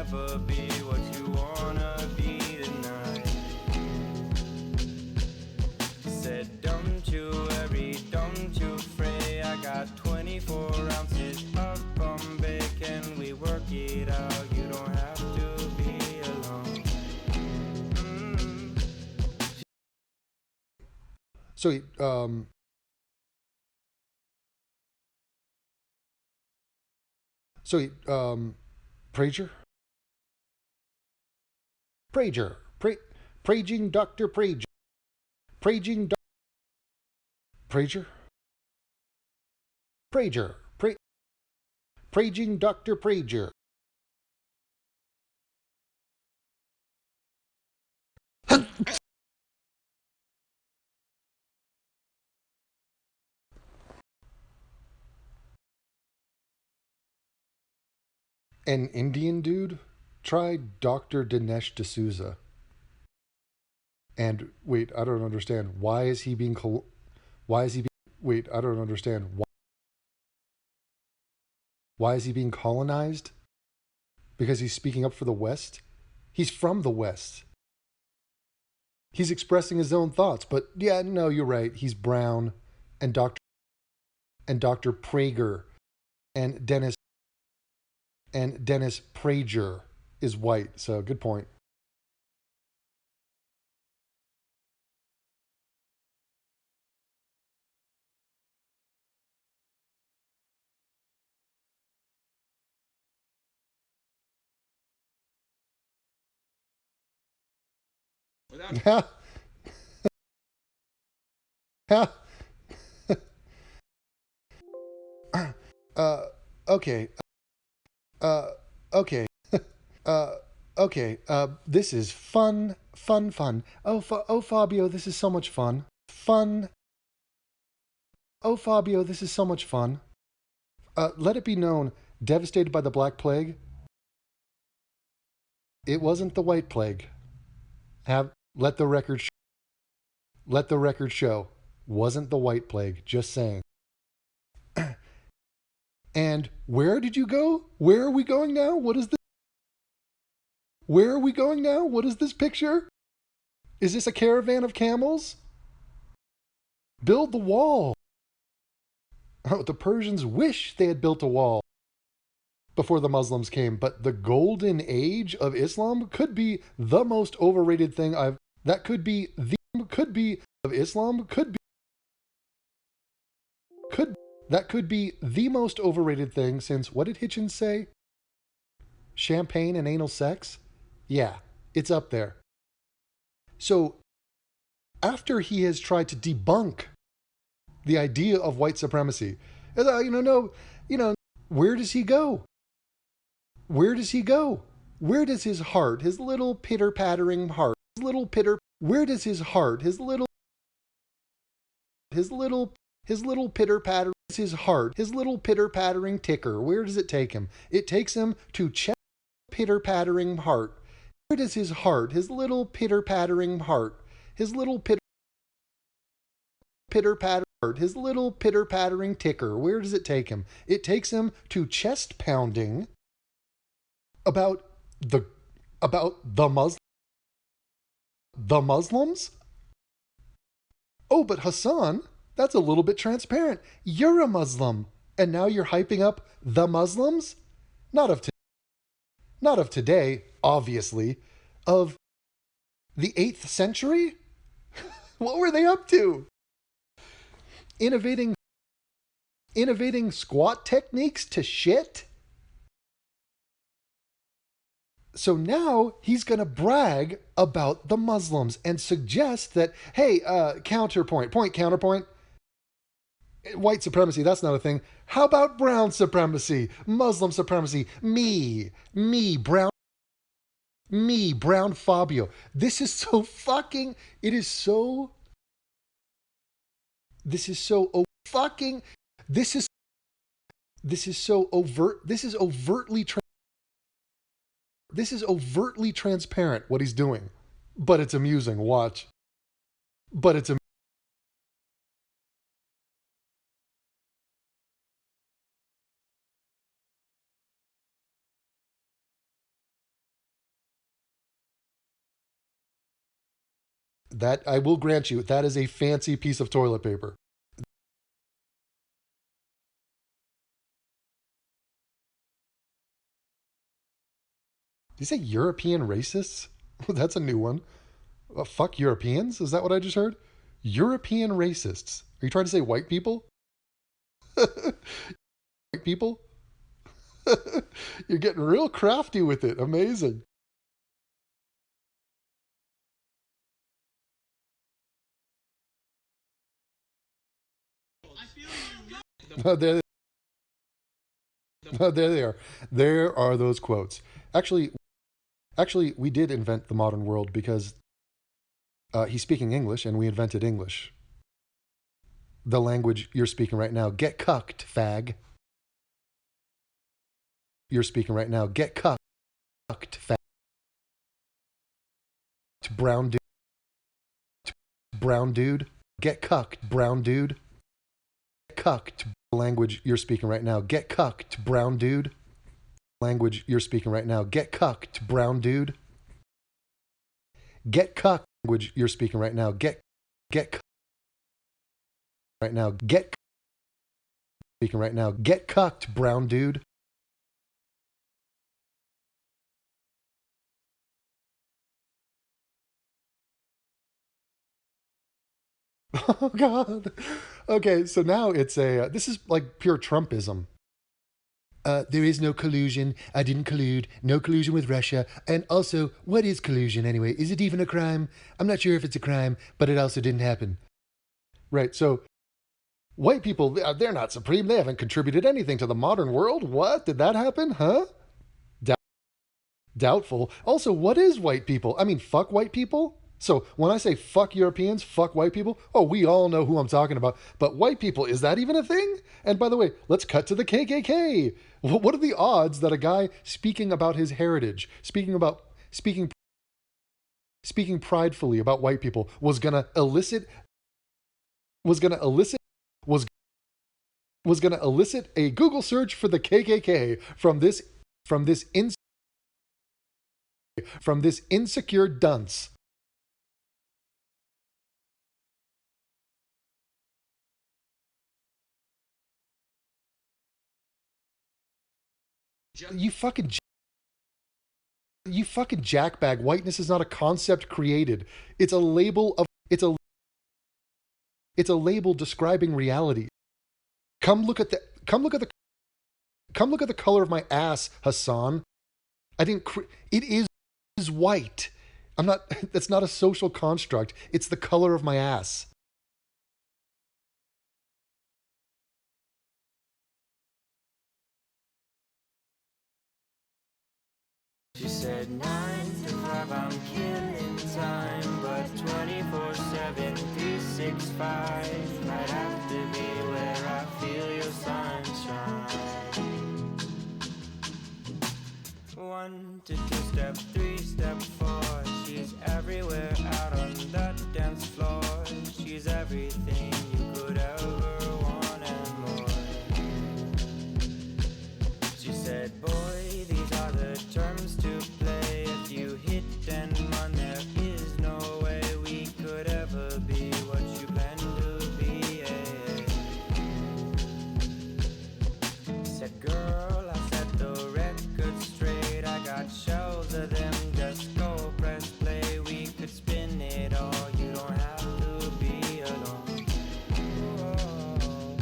never be what you wanna be tonight. Said, don't you worry, don't you fray, I got 24 ounces of Bombay. Can we work it out? You don't have to be alone. So, Prager? Praging Dr. Prager. Praging Prager? Praging Dr. Prager. An Indian dude? Try Dr. Dinesh D'Souza. And wait, I don't understand. Why is he being why is he being wait, I don't understand. Why is he being colonized? Because he's speaking up for the West? He's from the West. He's expressing his own thoughts, but yeah, no, you're right. He's brown, and Dr. Prager and Dennis Prager is white. So good point. Ha ha. Uh, okay. Uh, okay. Uh, okay. This is fun. Oh, Fabio, this is so much fun. Fun. Oh, Fabio, this is so much fun. Let it be known, devastated by the Black Plague, it wasn't the White Plague. Have let the record let the record show, wasn't the White Plague. Just saying. And where did you go? Where are we going now? What is this? Where are we going now? What is this picture? Is this a caravan of camels? Build the wall. Oh, the Persians wish they had built a wall before the Muslims came, but the golden age of Islam could be the most overrated thing that could be of Islam could that could be the most overrated thing since what did Hitchens say? Champagne and anal sex? Yeah, it's up there. So after he has tried to debunk the idea of white supremacy, no, where does he go? Where does he go? Where does his heart, his little pitter pattering heart, where does his heart, his little pitter patter, his little pitter pattering ticker, where does it take him? It takes him to check pitter pattering heart. Where does his heart, his little pitter pattering heart, his little pitter patter, his little pitter pattering ticker, where does it take him? It takes him to chest pounding about the the Muslims. Oh, but Hassan, that's a little bit transparent. You're a Muslim, and now you're hyping up the Muslims? Not of not of today, obviously, of the 8th century? What were they up to? Innovating squat techniques to shit? So now he's going to brag about the Muslims and suggest that, hey, counterpoint, white supremacy, that's not a thing. How about brown supremacy, Muslim supremacy? Brown Fabio. This is so fucking, it is so, this is so fucking, this is so overt, this is overtly transparent what he's doing. But it's amusing, watch. But it's That I will grant you, that is a fancy piece of toilet paper. Did you say European racists? That's a new one. Fuck Europeans? Is that what I just heard? European racists. Are you trying to say white people? White people? You're getting real crafty with it. Amazing. there, there they are. There are those quotes. Actually, we did invent the modern world because he's speaking English and we invented English. The language you're speaking right now. Get cucked, fag. You're speaking right now. Get cucked, fag. Brown dude. Brown dude. Get cucked, brown dude. Get cucked. Language you're speaking right now. Get cucked, brown dude. Language you're speaking right now. Get cucked, brown dude. Get cucked. Language you're speaking right now. Get right now. Get speaking right now. Get cucked, brown dude. Oh God. Okay, so now it's a. This is like pure Trumpism. There is no collusion. I didn't collude. No collusion with Russia. And also, what is collusion anyway? Is it even a crime? I'm not sure if it's a crime, but it also didn't happen. Right, so white people, they're not supreme. They haven't contributed anything to the modern world. What? Did that happen? Huh? Doubtful. Also, what is white people? I mean, fuck white people? So when I say fuck Europeans, fuck white people, oh, we all know who I'm talking about. But white people, is that even a thing? And by the way, let's cut to the KKK. What are the odds that a guy speaking about his heritage, speaking pridefully about white people, was gonna elicit a Google search for the KKK from this insecure dunce? You fucking jackbag. Whiteness is not a concept created. It's a label describing reality. Come look at the color of my ass, Hassan. It is white. I'm not that's not a social construct. It's the color of my ass. She said 9 to 5, I'm killing time, but 24/7, 365. I'd have to be where I feel your sunshine. 1 to 2 step, 3 step 4. She's everywhere out on the dance floor. She's everything you could ever want and more. She said, boy, these are the terms to play. If you hit and run, there is no way we could ever be what you plan to be. Said, girl, I set the record straight. I got shelves of them, just go press play. We could spin it all, you don't have to be alone. Whoa.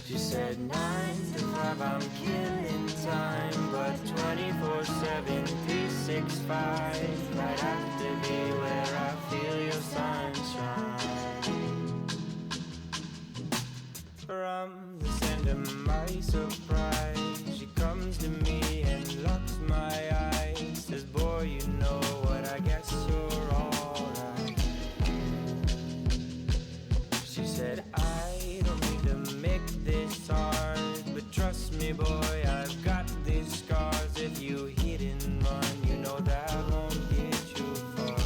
She said 9 to 5, I'm killing time, but 24/7, 365. I'd have to be where I feel your sunshine. From the send of my surprise, she comes to me and locks my eyes. Says, boy, you know what, I guess you're alright. She said, I don't mean to make this hard, but trust me, boy, I've got these scars. If you hit and run, you know that won't get you far.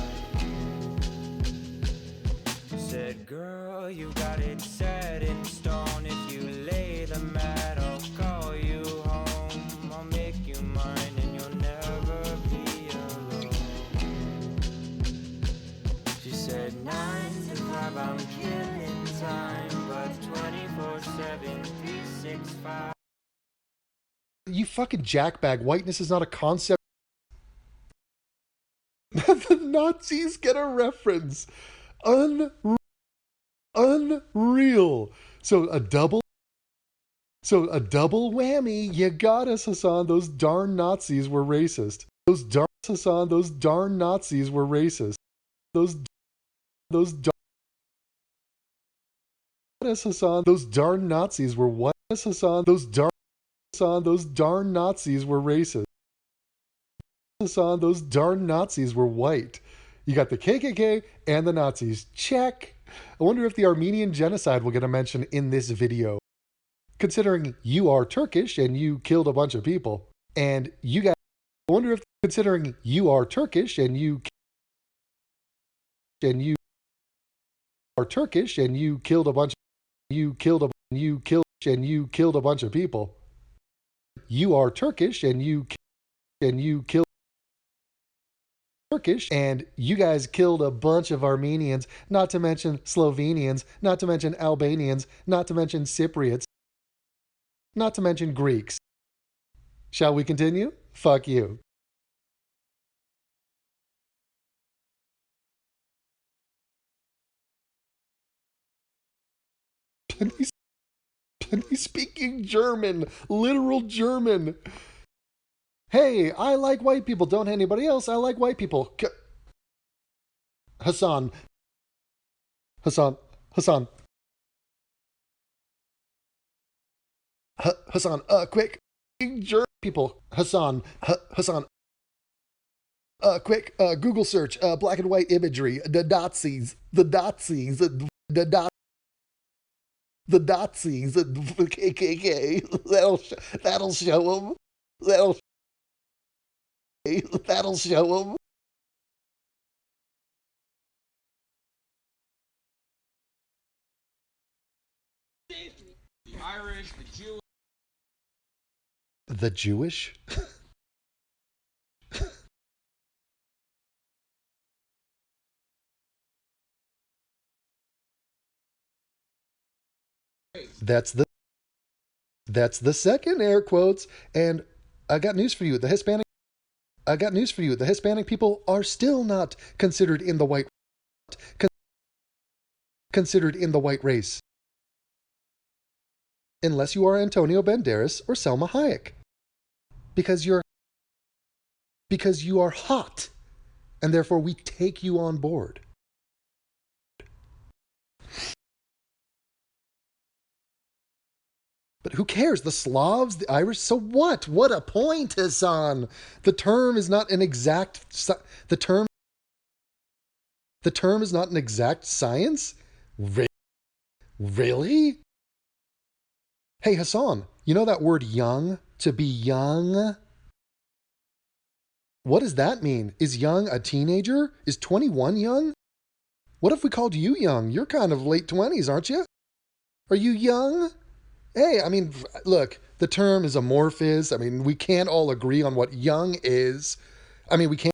Said, girl, you got it set in stone. If you lay the mat, I'll call you home. I'll make you mine and you'll never be alone. She said, fucking jackbag. Whiteness is not a concept. The Nazis get a reference. Unreal. So a double whammy. You got us, Hassan. Those darn Nazis were racist. Those darn Nazis were racist. Those Hassan. Those darn Nazis were what? Hassan. Those darn Nazis were racist. Hassan. Those darn Nazis were white. You got the KKK and the Nazis. Check. I wonder if the Armenian genocide will get a mention in this video. Considering you are Turkish and you killed a bunch of people. And you guys, I wonder if, considering you are Turkish and you are Turkish and you killed a bunch, you killed a bunch of people. You are Turkish and you killed Turkish, and you guys killed a bunch of Armenians, not to mention Slovenians, not to mention Albanians, not to mention Cypriots, not to mention Greeks. Shall we continue? Fuck you. He's speaking German, literal German. Hey, I like white people. Don't hate anybody else. I like white people. Hassan. Hassan. Quick. German people. Hassan. Quick. Google search. Black and white imagery. The Nazis. The Nazis. The Nazis. The KKK. That'll show them. That'll show them. Irish, the Jewish. The Jewish? That's the second air quotes. And I got news for you. The Hispanic people are still not considered in the white race. Unless you are Antonio Banderas or Selma Hayek. Because you are hot. And therefore we take you on board. But who cares? The Slavs, the Irish, so what? What a point, Hassan. The term is not an exact is not an exact science? Really? Hey, Hassan, you know that word young? To be young? What does that mean? Is young a teenager? Is 21 young? What if we called you young? You're kind of late 20s, aren't you? Are you young? Hey, I mean, look, the term is amorphous. I mean, we can't all agree on what young is. I mean, we can't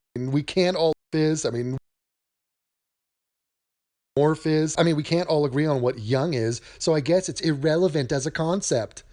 all agree on what young is, so I guess it's irrelevant as a concept.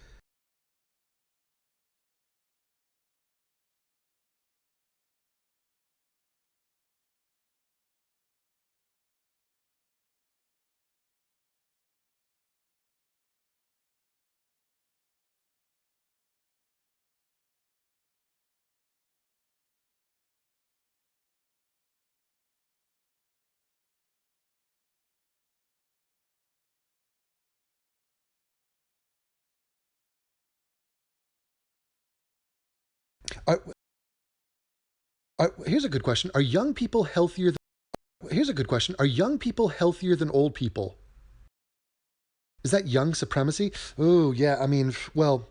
Here's a good question. Are young people healthier than old people? Is that young supremacy? Oh, yeah, I mean, well,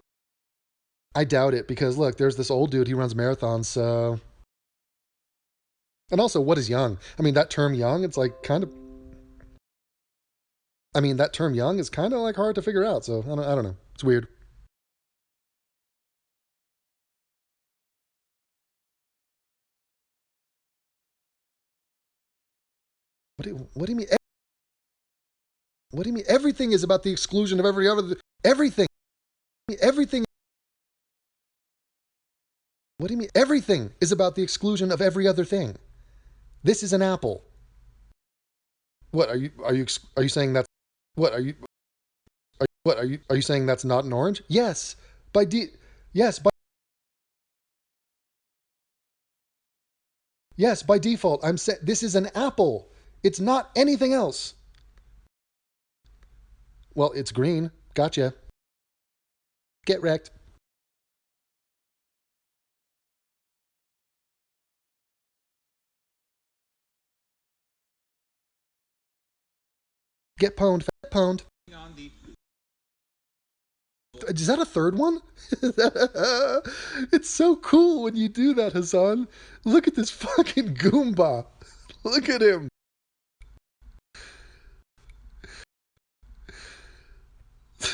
I doubt it because look, there's this old dude, he runs marathons, so. And also, what is young? I mean, that term young, it's like kind of. I mean, that term young is kind of like hard to figure out, so I don't know. It's weird. What do you mean? What do you mean? Everything is about the exclusion of every other. Everything. What do you mean? Everything is about the exclusion of every other thing. This is an apple. What are you saying that's what are you saying that's not an orange? Yes. Yes, by default I'm saying this is an apple. It's not anything else. Well, it's green. Gotcha. Get wrecked. Get pwned. Pwned. Is that a third one? It's so cool when you do that, Hassan. Look at this fucking Goomba. Look at him.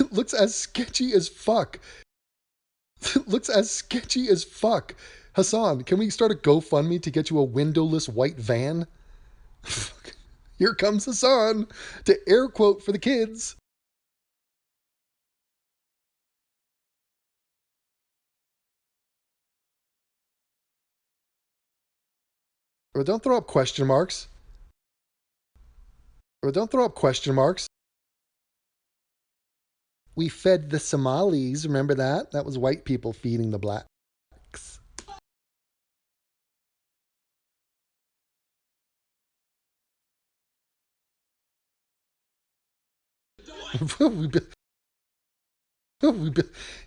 Looks as sketchy as fuck. Looks as sketchy as fuck. Hassan, can we start a GoFundMe to get you a windowless white van? Here comes Hassan to air quote for the kids. Or don't throw up question marks. Or don't throw up question marks. We fed the Somalis, remember that? That was white people feeding the blacks.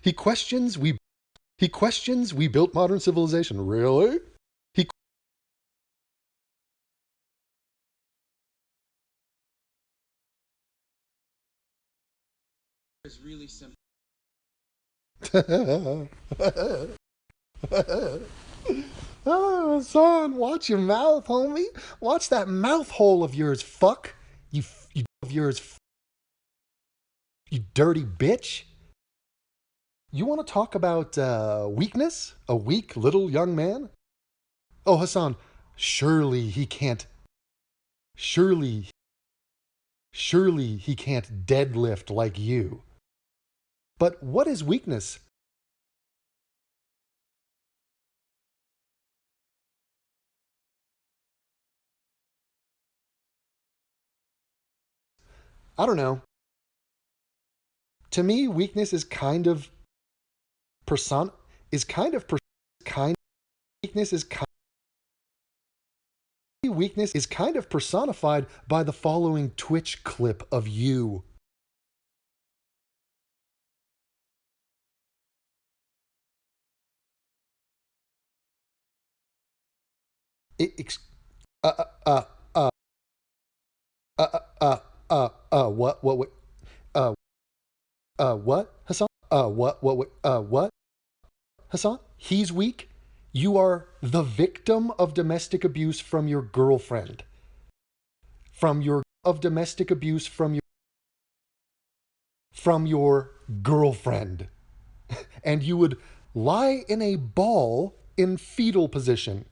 He questions we built modern civilization. Really? He It's really simple. Oh, son, watch your mouth, homie. Watch that mouth hole of yours, fuck. You of yours, you dirty bitch. You want to talk about weakness? A weak little young man? Oh, Hassan, surely he can't. Surely he can't deadlift like you. But what is weakness? I don't know. To me, weakness is kind of weakness is kind of personified by the following Twitch clip of you. It, what, Hassan? What, Hassan? He's weak. You are the victim of domestic abuse from your girlfriend. Of domestic abuse from your girlfriend. And you would lie in a ball in fetal position.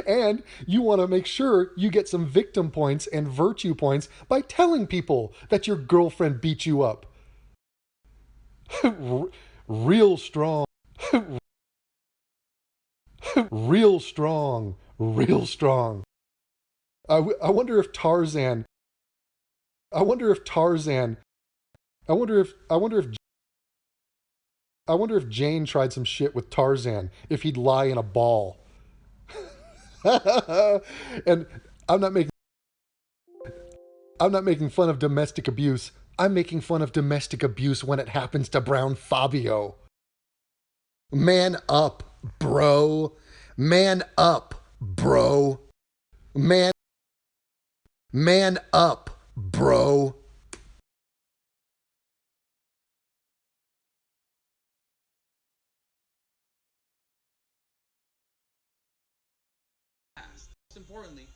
And you want to make sure you get some victim points and virtue points by telling people that your girlfriend beat you up. Real strong. Real strong. Real strong. I wonder if Tarzan. I wonder if Jane tried some shit with Tarzan, if he'd lie in a ball. And I'm not making fun of domestic abuse. I'm making fun of domestic abuse when it happens to Brown Fabio. Man up, bro. Man up, bro. Man up, bro. Most importantly,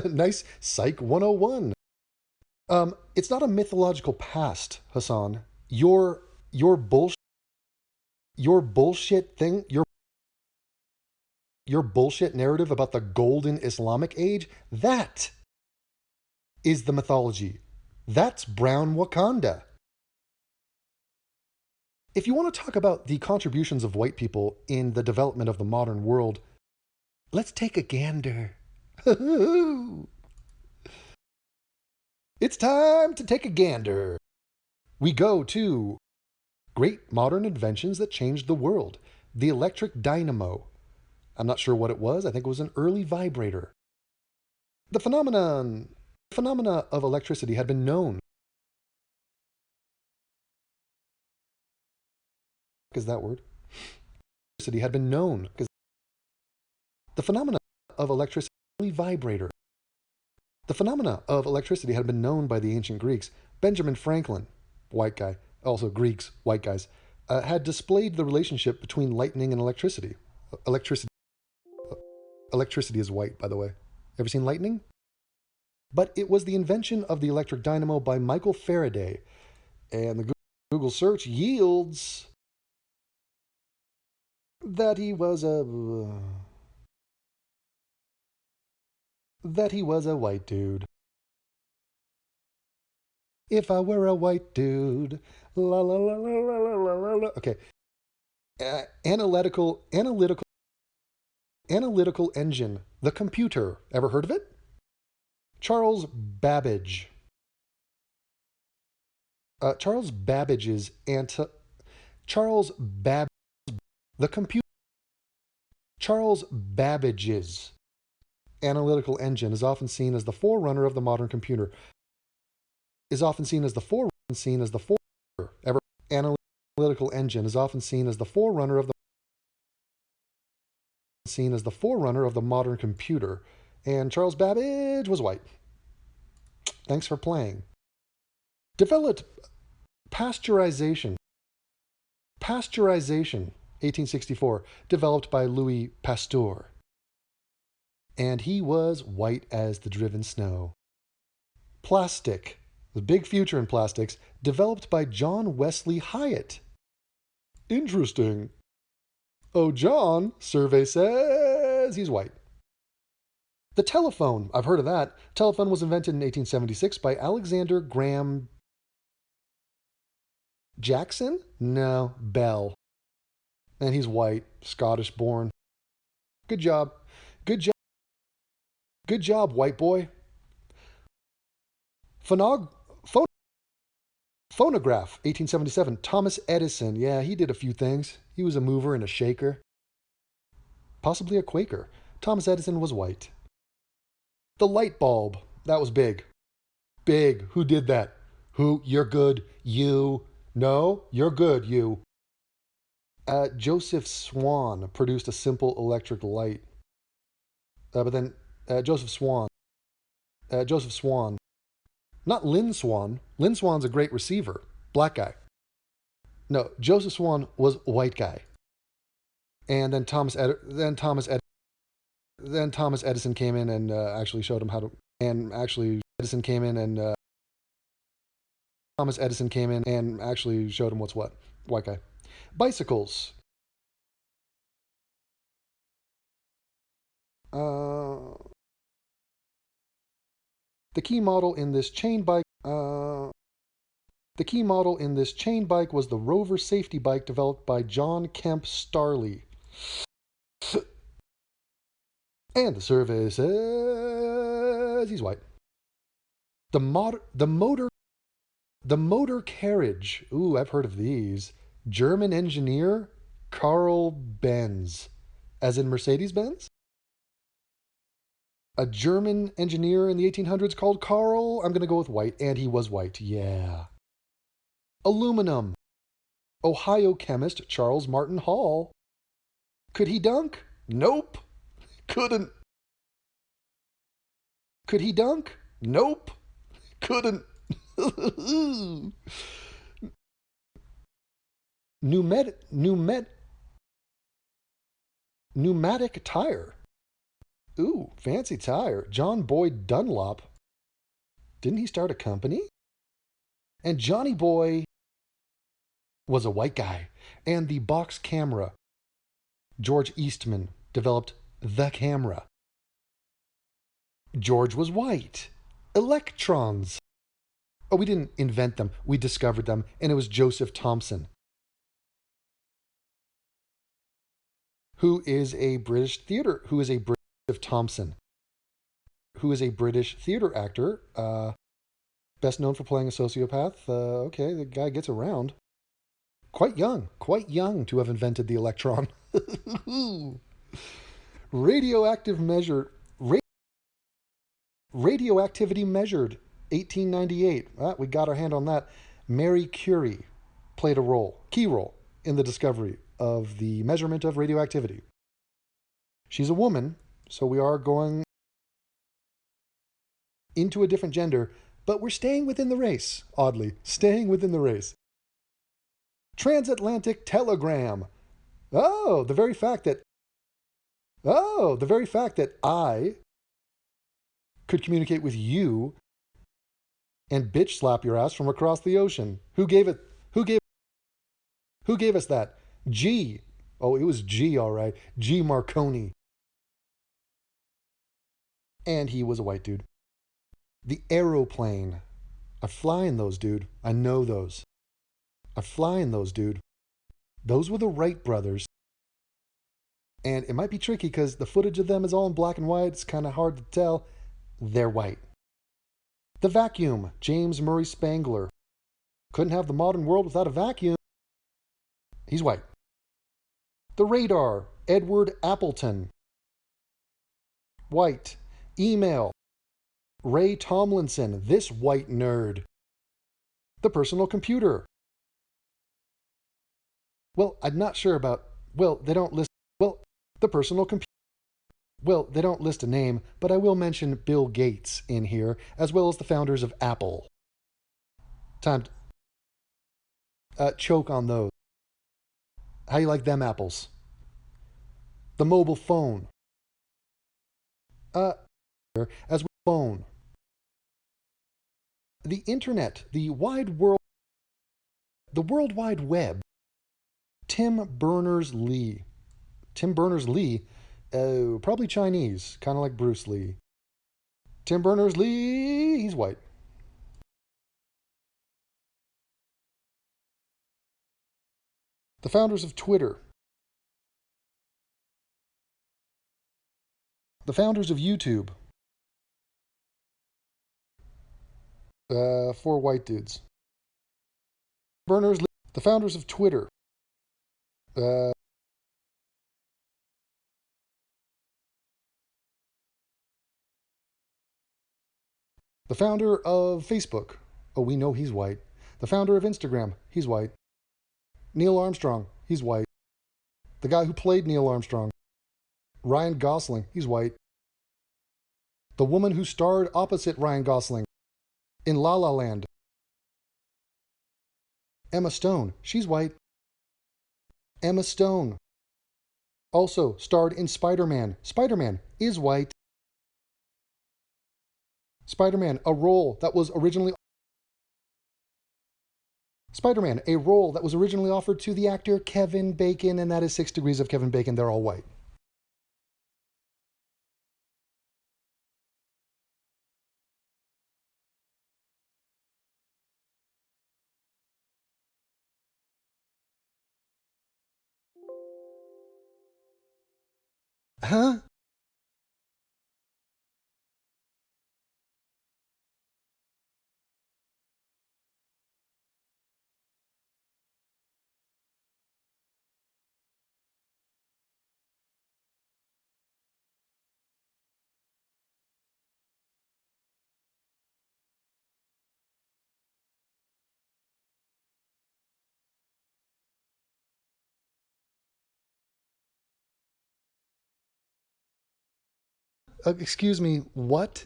Nice Psych 101. It's not a mythological past, Hassan. Your bullshit thing, your bullshit narrative about the golden Islamic age, that is the mythology. That's Brown Wakanda. If you want to talk about the contributions of white people in the development of the modern world, let's take a gander. It's time to take a gander. We go to great modern inventions that changed the world. The electric dynamo. I'm not sure what it was. I think it was an early vibrator. The phenomena of electricity had been known. Is that word? Electricity had been known. The phenomena of electricity, vibrator. The phenomena of electricity had been known by the ancient Greeks. Benjamin Franklin, white guy, also Greeks, white guys, had displayed the relationship between lightning and electricity. Electricity is white, by the way. Ever seen lightning? But it was the invention of the electric dynamo by Michael Faraday. And the Google search yields that he was a white dude. If I were a white dude, la la la la la la la la. Okay. Analytical engine, the computer. Ever heard of it? Charles Babbage. Charles Babbage's analytical engine is often seen as the forerunner of the modern computer. Analytical engine is often seen as the forerunner of the modern computer. And Charles Babbage was white. Thanks for playing. Developed pasteurization. 1864, developed by Louis Pasteur. And he was white as the driven snow. Plastic, the big future in plastics, developed by John Wesley Hyatt. Interesting. Oh, John, survey says he's white. The telephone, I've heard of that. Telephone was invented in 1876 by Alexander Graham Jackson? No, Bell. And he's white, Scottish born. Good job. Good job, white boy. Phonograph, 1877. Thomas Edison. Yeah, he did a few things. He was a mover and a shaker. Possibly a Quaker. Thomas Edison was white. The light bulb. That was big. Big. Who did that? Who? You're good. You. No, you're good, you. Joseph Swan produced a simple electric light. Joseph Swan. Not Lynn Swan. Lynn Swan's a great receiver. Black guy. No, Joseph Swan was a white guy. And then Thomas Edison came in and actually showed him how to. Thomas Edison came in and actually showed him what's what. White guy. Bicycles. The key model in this chain bike was the Rover safety bike developed by John Kemp Starley. And the survey says he's white. The motor carriage. Ooh, I've heard of these. German engineer Carl Benz. As in Mercedes-Benz? A German engineer in the 1800s called Carl. I'm going to go with white, and he was white. Yeah. Aluminum. Ohio chemist Charles Martin Hall. Could he dunk? Nope. Couldn't. Could he dunk? Nope. Couldn't. Pneumatic tire. Ooh, fancy tire. John Boyd Dunlop. Didn't he start a company? And Johnny Boy was a white guy. And the box camera. George Eastman developed the camera. George was white. Electrons. Oh, we didn't invent them. We discovered them. And it was Joseph Thomson. who is a British Thompson, who is a British theater actor, best known for playing a sociopath. Okay, the guy gets around. Quite young to have invented the electron. Radioactive measure, radioactivity measured, 1898. We got our hand on that. Marie Curie played a key role in the discovery of the measurement of radioactivity. She's a woman, so we are going into a different gender, but we're staying within the race, oddly, staying within the race. Transatlantic telegram. The very fact that I could communicate with you and bitch slap your ass from across the ocean. Who gave us that? G. Oh, it was G, all right. G. Marconi. And he was a white dude. The aeroplane. I fly in those, dude. I know those. I fly in those, dude. Those were the Wright brothers. And it might be tricky because the footage of them is all in black and white. It's kind of hard to tell. They're white. The vacuum. James Murray Spangler. Couldn't have the modern world without a vacuum. He's white. The radar. Edward Appleton. White. Email. Ray Tomlinson, this white nerd. The personal computer. Well, I'm not sure about, they don't list, the personal computer. Well, they don't list a name, but I will mention Bill Gates in here, as well as the founders of Apple. Time to choke on those. How you like them apples? The mobile phone. As phone. The internet, the wide world, the World Wide Web. Tim Berners-Lee. Tim Berners-Lee, probably Chinese, kind of like Bruce Lee. Tim Berners-Lee, he's white. The founders of Twitter. The founders of YouTube. 4 white dudes. Berners-Lee, the founders of Twitter. The founder of Facebook. Oh, we know he's white. The founder of Instagram. He's white. Neil Armstrong. He's white. The guy who played Neil Armstrong. Ryan Gosling. He's white. The woman who starred opposite Ryan Gosling in La La Land. Emma Stone. She's white. Emma Stone. Also starred in Spider-Man. Spider-Man is white. Spider-Man, a role that was originally offered to the actor Kevin Bacon, and that is 6 Degrees of Kevin Bacon. They're all white. Huh? Excuse me, what?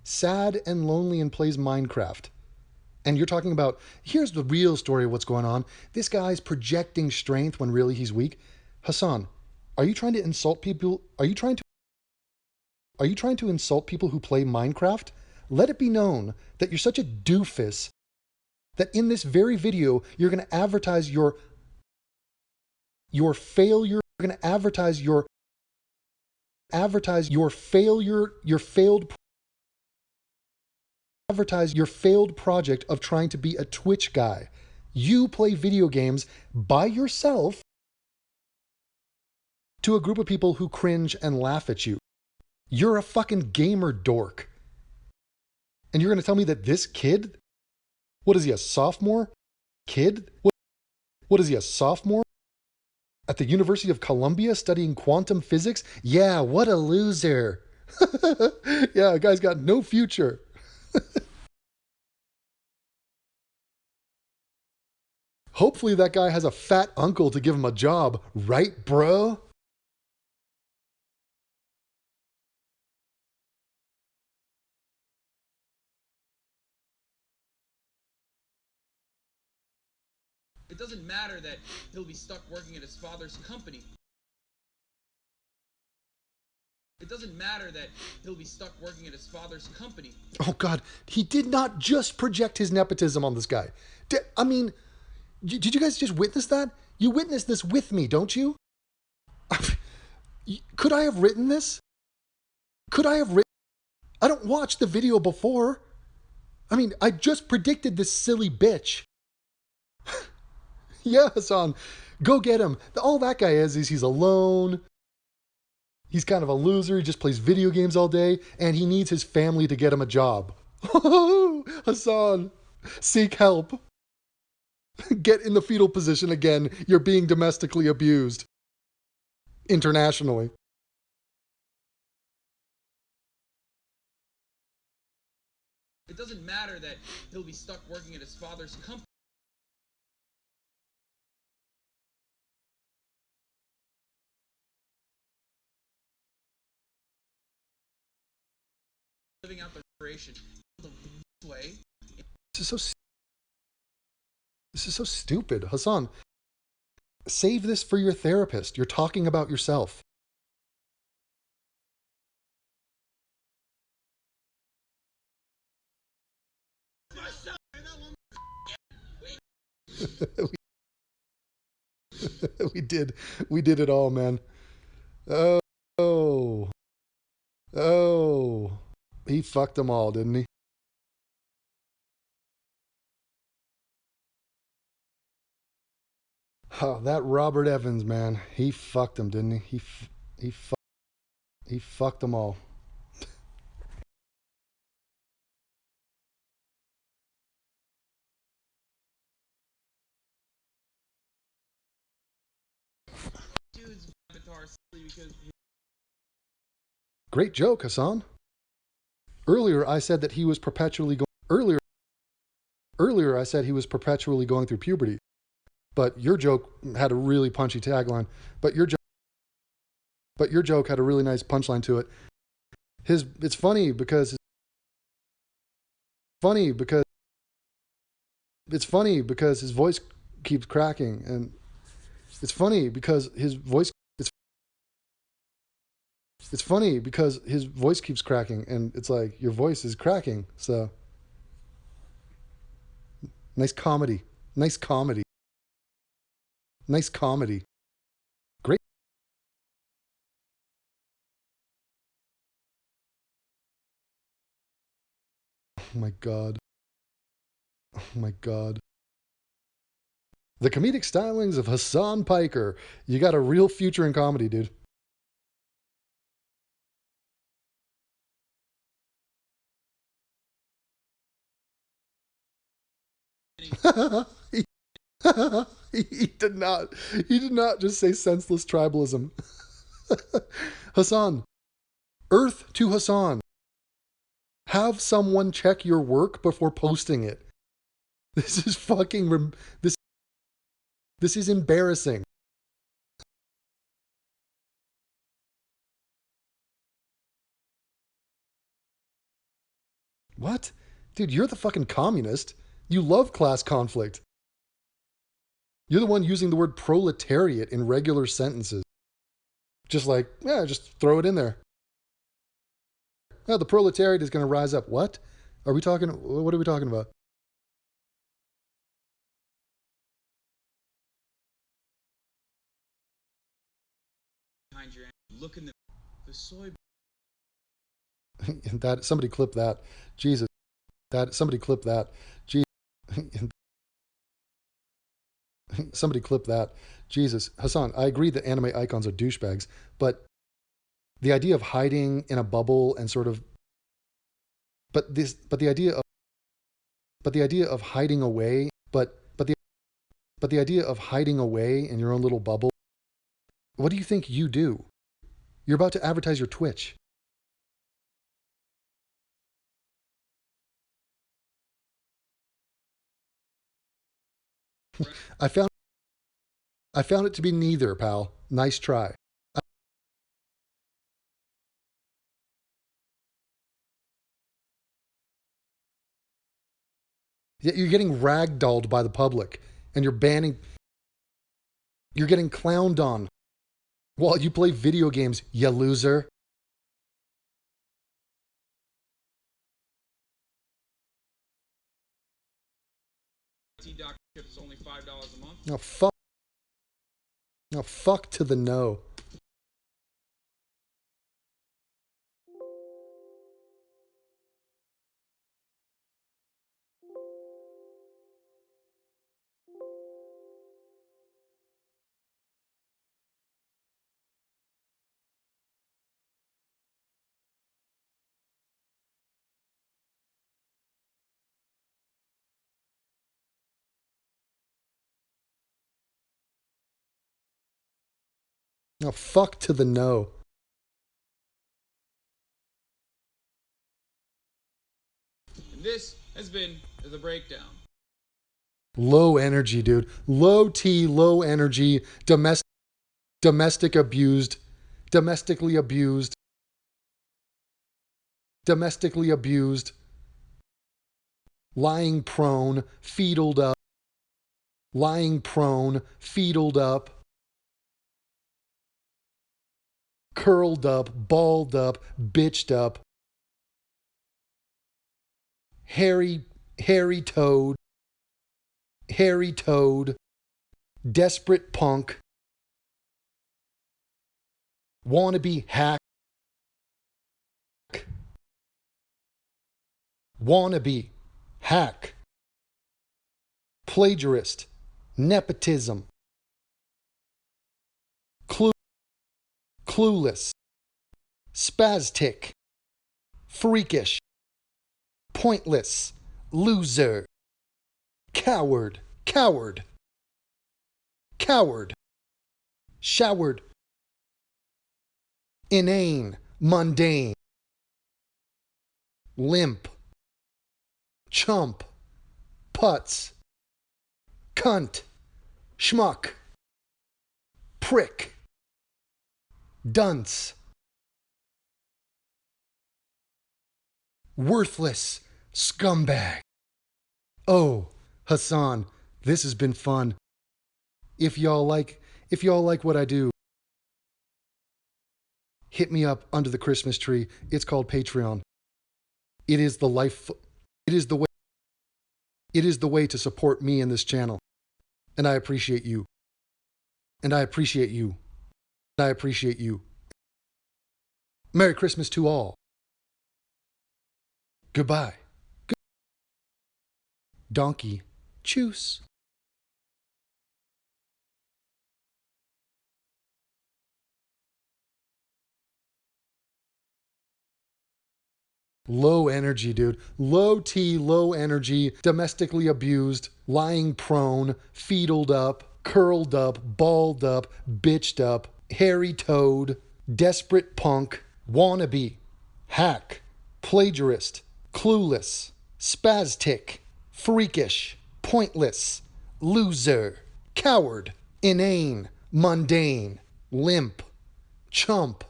Sad and lonely and plays Minecraft. And you're talking about, here's the real story of what's going on. This guy's projecting strength when really he's weak. Hassan, are you trying to insult people? Are you trying to insult people who play Minecraft? Let it be known that you're such a doofus that in this very video, you're going to advertise your failure. You're going to advertise your failure, your failed project of trying to be a Twitch guy. You play video games by yourself to a group of people who cringe and laugh at you. You're a fucking gamer dork. And you're going to tell me that this kid, what is he, a sophomore? Kid? What is he, a sophomore? At the University of Columbia studying quantum physics? Yeah, what a loser. Yeah, guy's got no future. Hopefully that guy has a fat uncle to give him a job, right, bro? It doesn't matter that he'll be stuck working at his father's company. It doesn't matter that he'll be stuck working at his father's company. Oh, God, he did not just project his nepotism on this guy. I mean, did you guys just witness that? You witnessed this with me, don't you? Could I have written this? Could I have written? I don't watch the video before. I mean, I just predicted this silly bitch. Yeah, Hassan, go get him. All that guy is he's alone. He's kind of a loser. He just plays video games all day, and he needs his family to get him a job. Hassan, seek help. Get in the fetal position again. You're being domestically abused. Internationally. It doesn't matter that he'll be stuck working at his father's company. Living out the creation the way. This is so stupid. Hassan, save this for your therapist. You're talking about yourself. We did it all, man. Oh. He fucked them all, didn't he? Oh, that Robert Evans, man. He fucked them, didn't he? He fucked them all. Dude's avatar silly because Great joke, Hassan. Earlier I said that he was perpetually going Earlier I said he was perpetually going through puberty. But your joke had a really punchy tagline. But your joke had a really nice punchline to it. It's funny because his voice keeps cracking, and it's funny because his voice keeps cracking, and it's like your voice is cracking. So nice comedy. Great. Oh my God. The comedic stylings of Hassan Piker. You got a real future in comedy, dude. He did not just say senseless tribalism. Hassan. Earth to Hassan. Have someone check your work before posting it. This is fucking... This is embarrassing. What? Dude, you're the fucking communist. You love class conflict. You're the one using the word proletariat in regular sentences. Just like, yeah, just throw it in there. Yeah, the proletariat is going to rise up. What are we talking about? behind your look in the soy. That somebody clip that. Jesus. Somebody clip that. Jesus. Somebody clip that. Jesus, Hassan, I agree that anime icons are douchebags, but the idea of hiding in a bubble and sort of, but the idea of, but the idea of hiding away, but the idea of hiding away in your own little bubble, what do you think you do? You're about to advertise your Twitch. I found it to be neither, pal. Nice try. Yet you're getting ragdolled by the public, and you're getting clowned on while you play video games, you loser. T-Doc chips only $5 a month. No, fuck to the no. No, fuck to the no. And this has been The Breakdown. Low energy, dude. Low T, low energy, domestically abused, lying prone, fetaled up, curled up, balled up, bitched up, hairy toad, desperate punk, wannabe hack, plagiarist, nepotism, clueless, spastic, freakish, pointless, loser, coward, showered, inane, mundane, limp, chump, putz, cunt, schmuck, prick, dunce, worthless, scumbag. Oh, Hassan, this has been fun. If y'all like what I do, hit me up under the Christmas tree. It's called Patreon. It is the way to support me in this channel. And I appreciate you. Merry Christmas to all. Goodbye. Donkey. Choose. Low energy, dude. Low T, low energy, domestically abused, lying prone, fetaled up, curled up, balled up, bitched up, hairy toad, desperate punk, wannabe, hack, plagiarist, clueless, spastic, freakish, pointless, loser, coward, inane, mundane, limp, chump,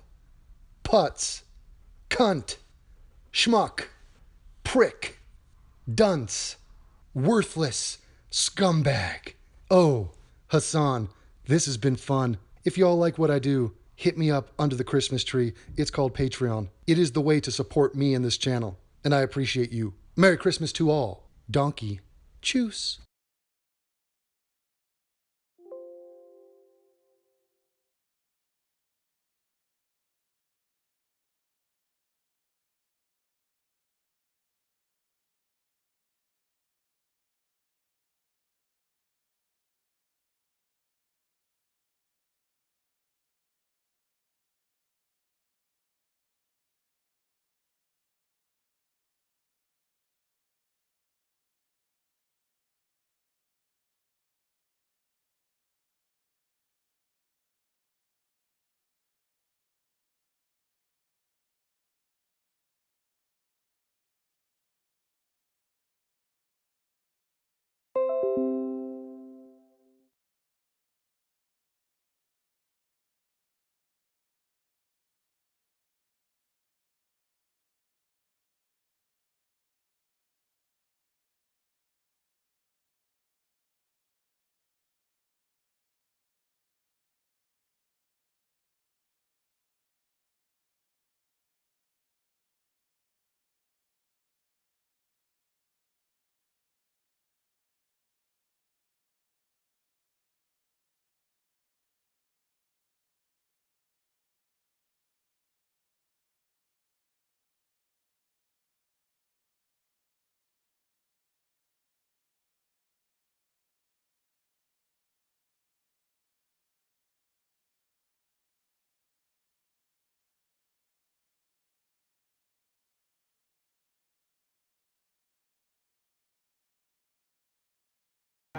putz, cunt, schmuck, prick, dunce, worthless, scumbag. Oh, Hassan, this has been fun. If y'all like what I do, hit me up under the Christmas tree. It's called Patreon. It is the way to support me in this channel, and I appreciate you. Merry Christmas to all. Donkey. Choose.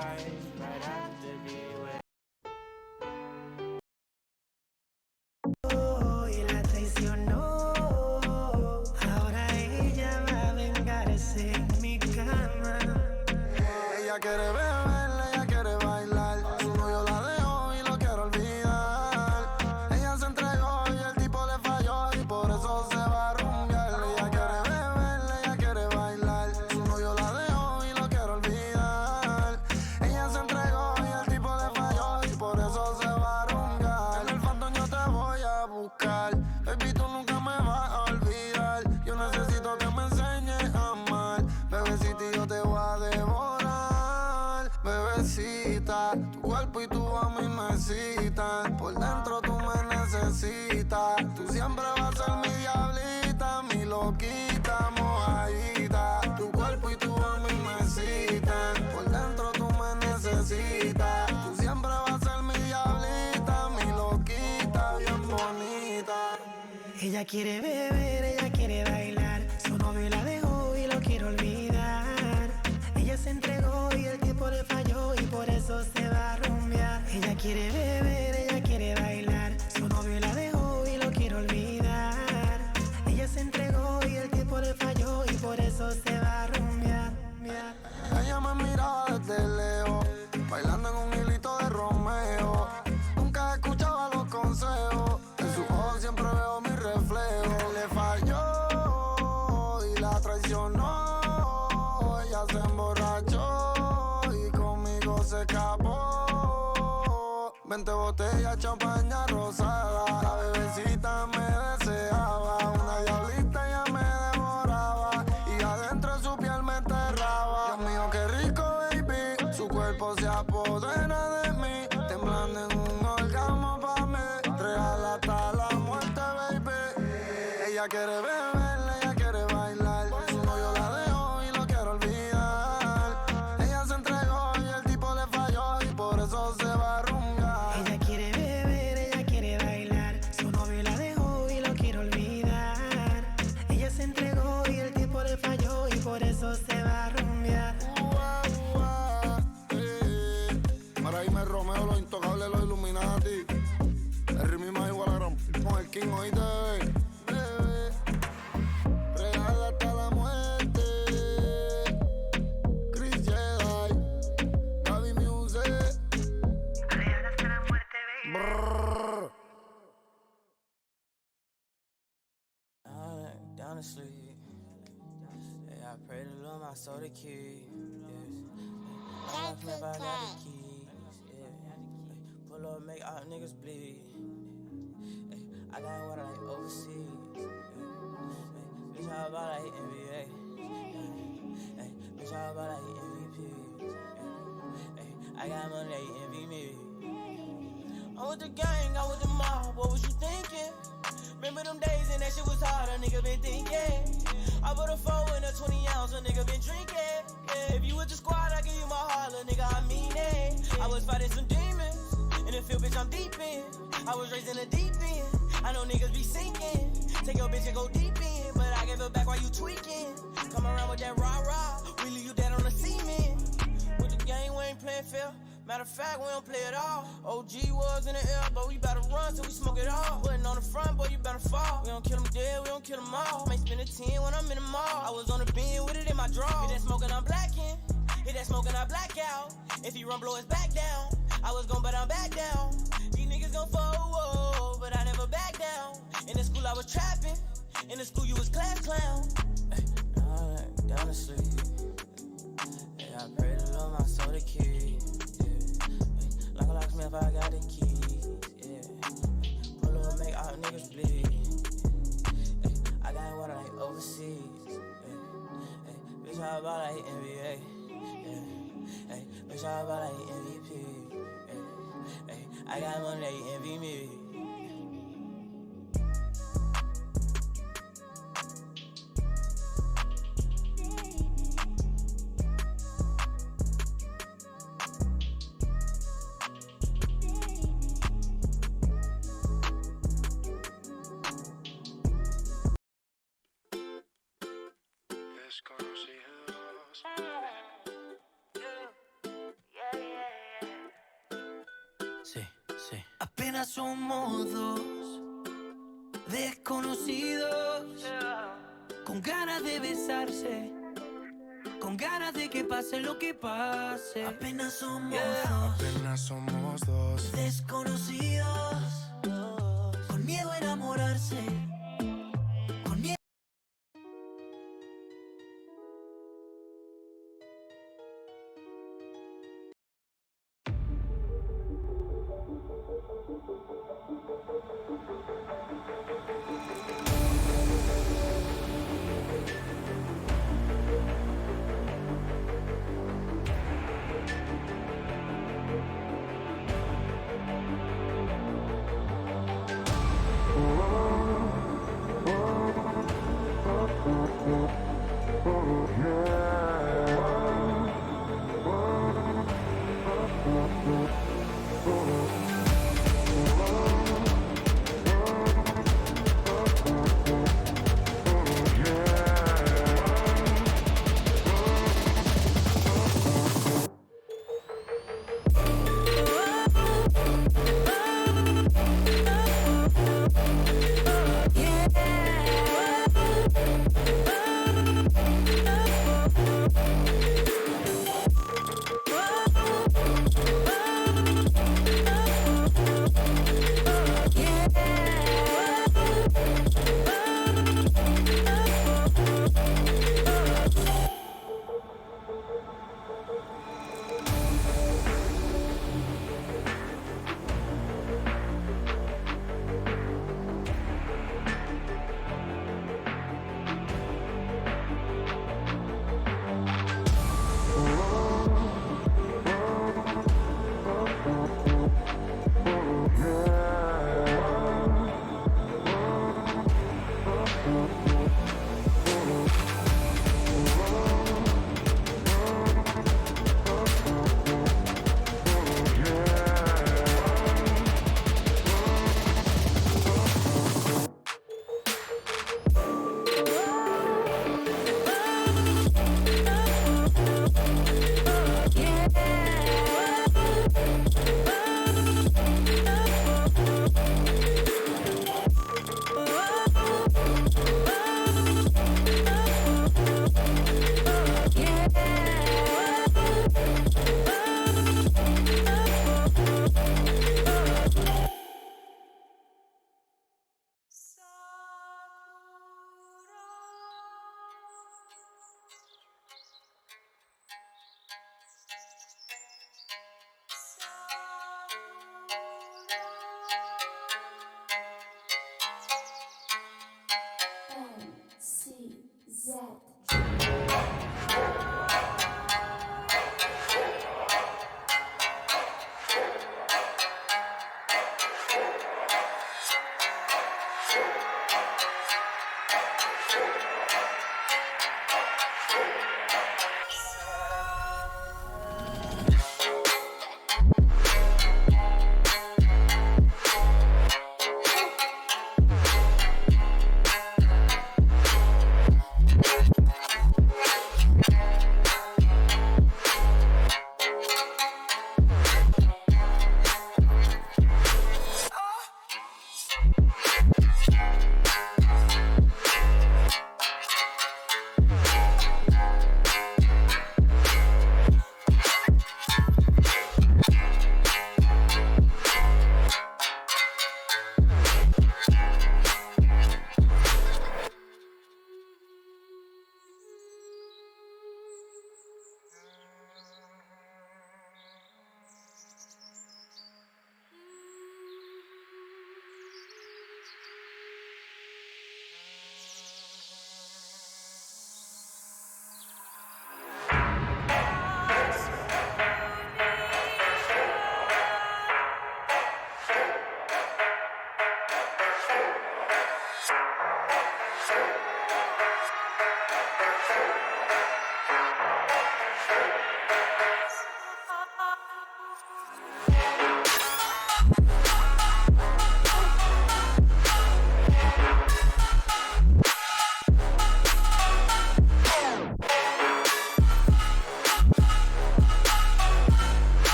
eyes right after the way. Y la traicionó. Ahora ella va a vengarse en mi cama. Ella quiere beber, ella quiere bailar. Su novio la dejó y lo quiere olvidar. Ella se entregó y el tipo le falló y por eso se va a rumbear. Ella quiere beber, ella quiere bailar. Su novio la dejó y lo quiere olvidar. Ella se entregó y el tipo le falló y por eso se va a rumbear. En el Phantom yo te voy a buscar. Baby, tú nunca me vas a olvidar. Yo necesito que me enseñes a amar. Bebecita, yo te voy a devorar. Bebecita, tu cuerpo y tu a mí me citan. Por dentro tú me necesitas. Tú siempre vas a ser mi diablita, mi loquita, mojadita. Tu cuerpo y tu a mí me citan. Por dentro tú me necesitas. Tú siempre vas a ser mi diablita, mi loquita, bien bonita. Ella quiere beber, ella quiere bailar. Su novio la dejó y lo quiere olvidar. Ella se entregó y el tipo le falló y por eso se va a rumbear. Ella quiere beber, ella quiere bailar. Su novio la dejó y lo quiere olvidar. Ella se entregó y el tipo le falló y por eso se va a rumbear. Ella me miraba desde lejos, bailando en un hilito de Romeo. Nunca escuchaba los consejos, en sus ojos siempre veo mi reflejo. Le falló y la traicionó. Ella se emborrachó y conmigo se escapó. 20 botellas, champaña rosada. La bebecita me deseaba. Una diablita ya me devoraba. Y adentro de su piel me enterraba. Dios mío, qué rico, baby. Su cuerpo se apodera de mí. Temblando en un orgasmo pa' mí. Real hasta la muerte, baby. Ella quiere beber, ella quiere bailar. Su novio la dejó y lo quiere olvidar. Ella se entregó y el tipo le falló y por eso se va a rumbear. Ella quiere beber, ella quiere bailar. Su novio la dejó y lo quiere olvidar. Ella se entregó y el tipo le falló y por eso se va a rumbear. Para irme Romeo, los intocables, los Illuminati. El ritmo más igual a gran con el King, oíste, bebé. Real hasta la muerte. Chris Jedi, Gaby Music. Real hasta la muerte, baby. Brrr. Down to sleep. Yeah, I pray to Lord my soul to keep. Yes. I if I got the keys. Yeah. Pull up, make all niggas bleed. Hey, I got what I like overseas. Hey, bitch, how about like NBA? Hey, bitch, how about like MVP? Hey, I got money, they envy me. I'm with the gang, I'm with the mob. What was you thinking? Remember them days and that shit was hard, a nigga been thinking. I put a 4 in a 20 ounce, a nigga been drinking. Yeah, if you with the squad, I give you my heart, little nigga, I mean it. I was fighting some demons, in the field, bitch, I'm deep in. I was raised in the deep end, I know niggas be sinking. Take your bitch and go deep in, but I gave her back while you tweaking. Come around with that rah-rah, we leave you dead on the cement. With the game, we ain't playing fair. Matter of fact, we don't play it all. OG was in the air, but we better run till we smoke it all. Putting on the front, boy, you better fall. We don't kill them dead, we don't kill them all. May spend a 10 when I'm in the mall. I was on the beam with it in my draw. Hit that smoking, I'm blacking. Hit that smoking, I black out. If he run, blow his back down. I was gon' but I'm back down. These niggas gon' fall, but I never back down. In the school, I was trapping. In the school, you was class clown. Hey, down to sleep. Yeah, I pray to Lord my soul to keep. Like a locksmith, I got the keys, yeah. Pull up, make all niggas bleed. Ay, I got what I like overseas, yeah. Bitch, how about like NBA, yeah. Ay, bitch, how about like MVP, yeah. Ay, I got money, they envy me. Desconocidos. Apenas somos dos desconocidos, con ganas de besarse, con ganas de que pase lo que pase. Apenas somos dos desconocidos, con miedo a enamorarse, con miedo.